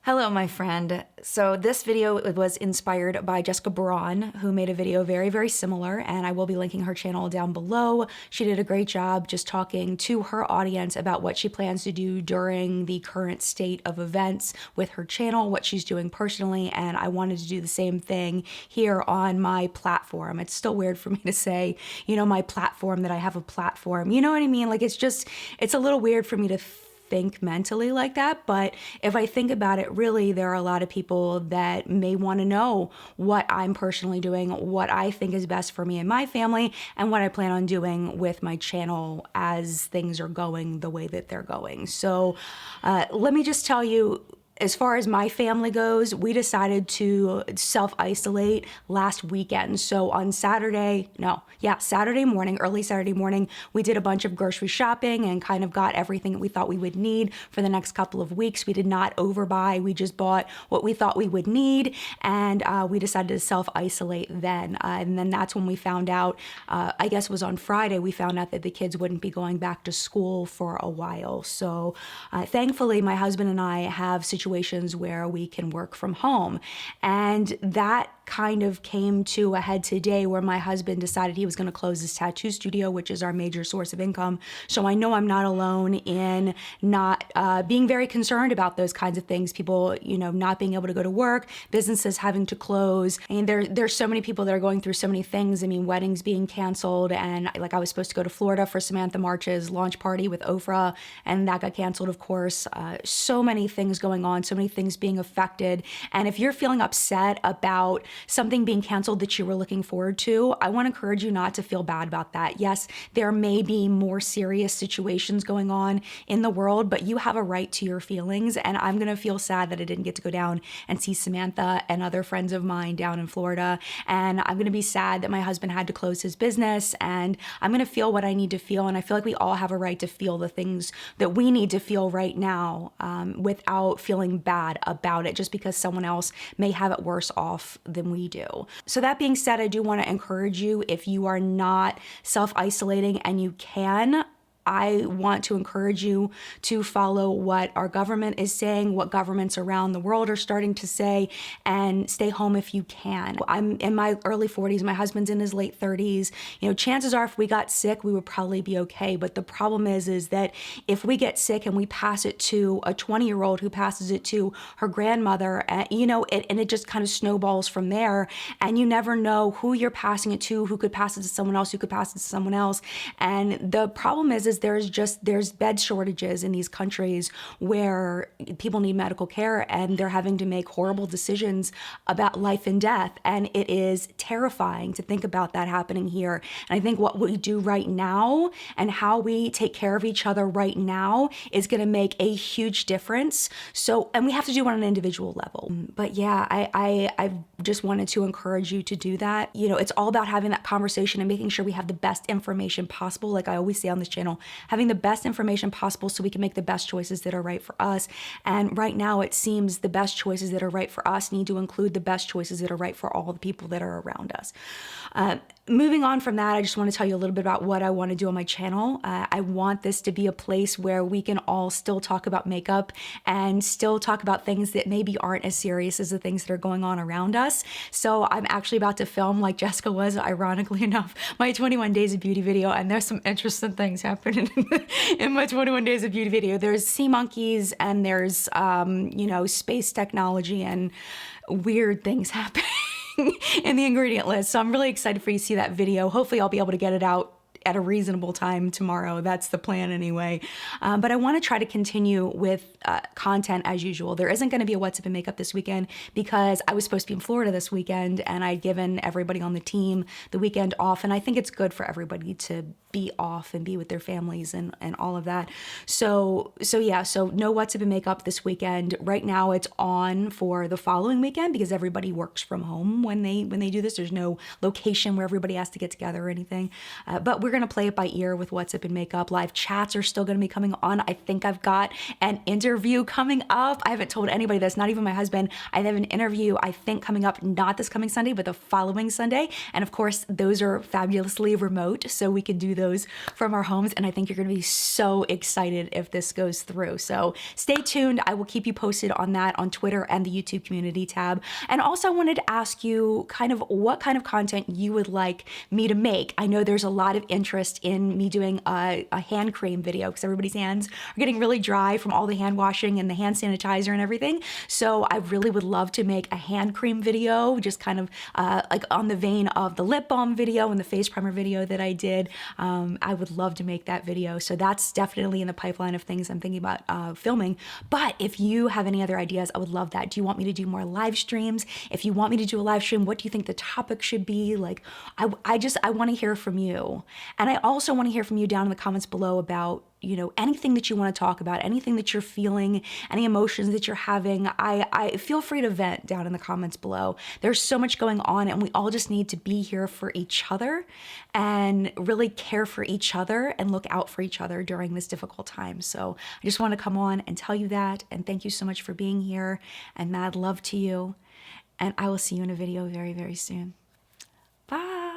Hello, my friend. So this video was inspired by Jessica Braun, who made a video very similar, and I will be linking her channel down below. She did a great job just talking to her audience about what she plans to do during the current state of events with her channel, what she's doing personally, and I wanted to do the same thing here on my platform. It's still weird for me to say, my platform, that I have a platform. You know what I mean? Like, it's a little weird for me to think mentally like that, but if I think about it, really there are a lot of people that may want to know what I'm personally doing, what I think is best for me and my family, and what I plan on doing with my channel as things are going the way that they're going. So let me just tell you, as far as my family goes, we decided to self-isolate last weekend. So on Saturday morning, early Saturday morning, we did a bunch of grocery shopping and kind of got everything that we thought we would need for the next couple of weeks. We did not overbuy. We just bought what we thought we would need, and we decided to self-isolate then. And then that's when we found out, I guess it was on Friday, we found out that the kids wouldn't be going back to school for a while. So thankfully, my husband and I have situations where we can work from home. And that kind of came to a head today where my husband decided he was going to close his tattoo studio, which is our major source of income. So I know I'm not alone in not being very concerned about those kinds of things. People, not being able to go to work, businesses having to close. I mean, there's so many people that are going through so many things. I mean, weddings being canceled, and like I was supposed to go to Florida for Samantha March's launch party with Oprah, and that got canceled, of course. So many things going on, so many things being affected. And if you're feeling upset about something being canceled that you were looking forward to, I want to encourage you not to feel bad about that. Yes, there may be more serious situations going on in the world, but you have a right to your feelings. And I'm going to feel sad that I didn't get to go down and see Samantha and other friends of mine down in Florida. And I'm going to be sad that my husband had to close his business. And I'm going to feel what I need to feel. And I feel like we all have a right to feel the things that we need to feel right now, without feeling bad about it, just because someone else may have it worse off than we do. So that being said, I do want to encourage you, if you are not self-isolating and you can, I want to encourage you to follow what our government is saying, what governments around the world are starting to say, and stay home if you can. I'm in my early 40s, my husband's in his late 30s. Chances are if we got sick, we would probably be okay. But the problem is that if we get sick and we pass it to a 20-year-old who passes it to her grandmother, and it just kind of snowballs from there, and you never know who you're passing it to, who could pass it to someone else, who could pass it to someone else. And the problem is there's bed shortages in these countries where people need medical care, and they're having to make horrible decisions about life and death. And it is terrifying to think about that happening here. And I think what we do right now and how we take care of each other right now is going to make a huge difference. And we have to do it on an individual level. But yeah, I just wanted to encourage you to do that. It's all about having that conversation and making sure we have the best information possible. Like I always say on this channel, having the best information possible so we can make the best choices that are right for us. And right now it seems the best choices that are right for us need to include the best choices that are right for all the people that are around us. Moving on from that, I just want to tell you a little bit about what I want to do on my channel. I want this to be a place where we can all still talk about makeup and still talk about things that maybe aren't as serious as the things that are going on around us. So I'm actually about to film, like Jessica was, ironically enough, my 21 Days of Beauty video, and there's some interesting things happening in my 21 Days of Beauty video. There's sea monkeys, and there's, space technology and weird things happening in the ingredient list. So I'm really excited for you to see that video. Hopefully I'll be able to get it out at a reasonable time tomorrow. That's the plan anyway. But I want to try to continue with content as usual. There isn't going to be a What's Up in Makeup this weekend because I was supposed to be in Florida this weekend, and I'd given everybody on the team the weekend off. And I think it's good for everybody to be off and be with their families and all of that. So no What's Up in Makeup this weekend. Right now it's on for the following weekend because everybody works from home when they do this. There's no location where everybody has to get together or anything. But we're going to play it by ear with What's Up in Makeup. Live chats are still going to be coming on. I think I've got an interview coming up. I haven't told anybody this, not even my husband. I have an interview, I think, coming up, not this coming Sunday, but the following Sunday. And of course, those are fabulously remote, so we can do those from our homes, and I think you're gonna be so excited if this goes through. So stay tuned. I will keep you posted on that on Twitter and the YouTube community tab. And also wanted to ask you kind of what kind of content you would like me to make. I know there's a lot of interest in me doing a hand cream video because everybody's hands are getting really dry from all the hand washing and the hand sanitizer and everything. So I really would love to make a hand cream video, just kind of like on the vein of the lip balm video and the face primer video that I did. I would love to make that video. So that's definitely in the pipeline of things I'm thinking about filming. But if you have any other ideas, I would love that. Do you want me to do more live streams? If you want me to do a live stream, what do you think the topic should be? Like, I want to hear from you. And I also want to hear from you down in the comments below about, you know, anything that you want to talk about, anything that you're feeling, any emotions that you're having. I feel free to vent down in the comments below. There's so much going on, and we all just need to be here for each other and really care for each other and look out for each other during this difficult time. So I just want to come on and tell you that, and thank you so much for being here, and mad love to you. And I will see you in a video very, very soon. Bye.